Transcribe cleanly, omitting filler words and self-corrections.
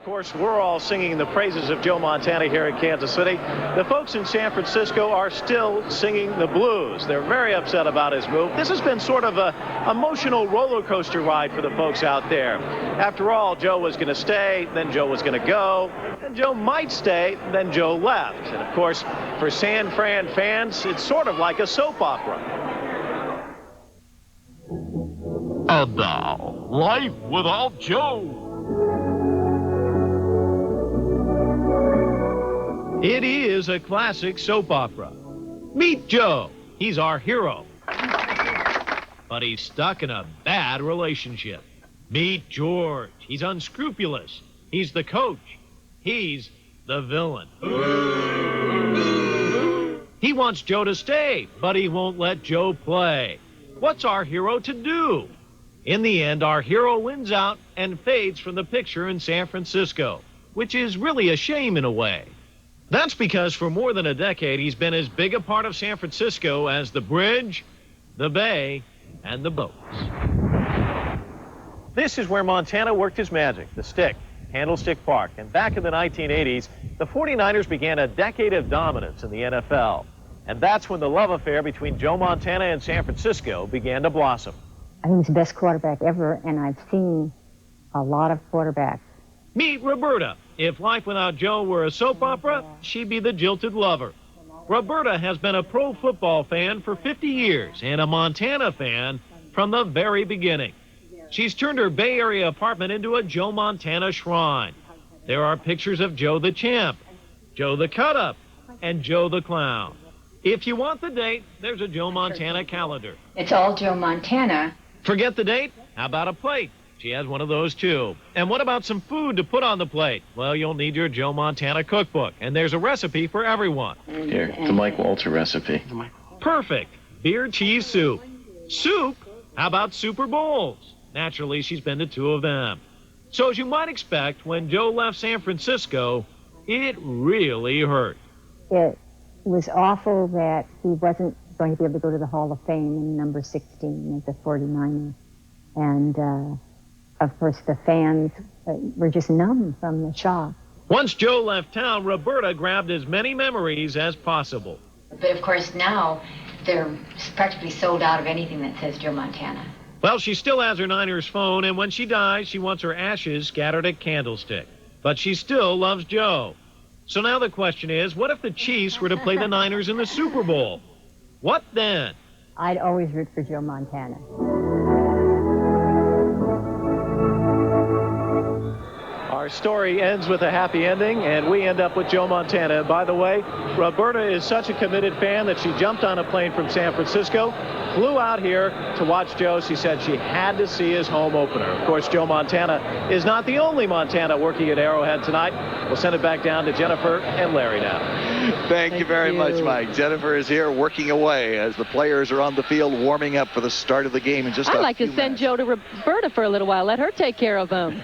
course, we're all singing the praises of Joe Montana here in Kansas City. The folks in San Francisco are still singing the blues. They're very upset about his move. This has been sort of an emotional roller coaster ride for the folks out there. After all, Joe was going to stay, then Joe was going to go, and Joe might stay, then Joe left. And of course, for San Fran fans, it's sort of like a soap opera. And now, Life Without Joe. It is a classic soap opera. Meet Joe. He's our hero. But he's stuck in a bad relationship. Meet George. He's unscrupulous. He's the coach. He's the villain. He wants Joe to stay, but he won't let Joe play. What's our hero to do? In the end, our hero wins out and fades from the picture in San Francisco, which is really a shame in a way. That's because for more than a decade, he's been as big a part of San Francisco as the bridge, the bay, and the boats. This is where Montana worked his magic, the stick, Candlestick Park. And back in the 1980s, the 49ers began a decade of dominance in the NFL. And that's when the love affair between Joe Montana and San Francisco began to blossom. I think he's the best quarterback ever, and I've seen a lot of quarterbacks. Meet Roberta. If Life Without Joe were a soap opera, she'd be the jilted lover. Roberta has been a pro football fan for 50 years and a Montana fan from the very beginning. She's turned her Bay Area apartment into a Joe Montana shrine. There are pictures of Joe the Champ, Joe the Cut-Up, and Joe the Clown. If you want the date, there's a Joe Montana calendar. It's all Joe Montana. Forget the date? How about a plate? She has one of those, too. And what about some food to put on the plate? Well, you'll need your Joe Montana cookbook, and there's a recipe for everyone. Here, the Mike Walter recipe. Perfect. Beer cheese soup. Soup? How about Super Bowls? Naturally, she's been to 2 of them. So as you might expect, when Joe left San Francisco, it really hurt. It was awful that he wasn't going to be able to go to the Hall of Fame in number 16 as a 49er. And, of course, the fans were just numb from the shock. Once Joe left town, Roberta grabbed as many memories as possible. But, of course, now they're practically sold out of anything that says Joe Montana. Well, she still has her Niners phone, and when she dies, she wants her ashes scattered at Candlestick. But she still loves Joe. So now the question is, what if the Chiefs were to play the Niners in the Super Bowl? What then? I'd always root for Joe Montana. Our story ends with a happy ending, and we end up with Joe Montana. By the way, Roberta is such a committed fan that she jumped on a plane from San Francisco, flew out here to watch Joe. She said she had to see his home opener. Of course, Joe Montana is not the only Montana working at Arrowhead tonight. We'll send it back down to Jennifer and Larry now. Thank you very much, Mike. Jennifer is here working away as the players are on the field warming up for the start of the game in just a few minutes. I'd like to send Joe to Roberta for a little while. Let her take care of him.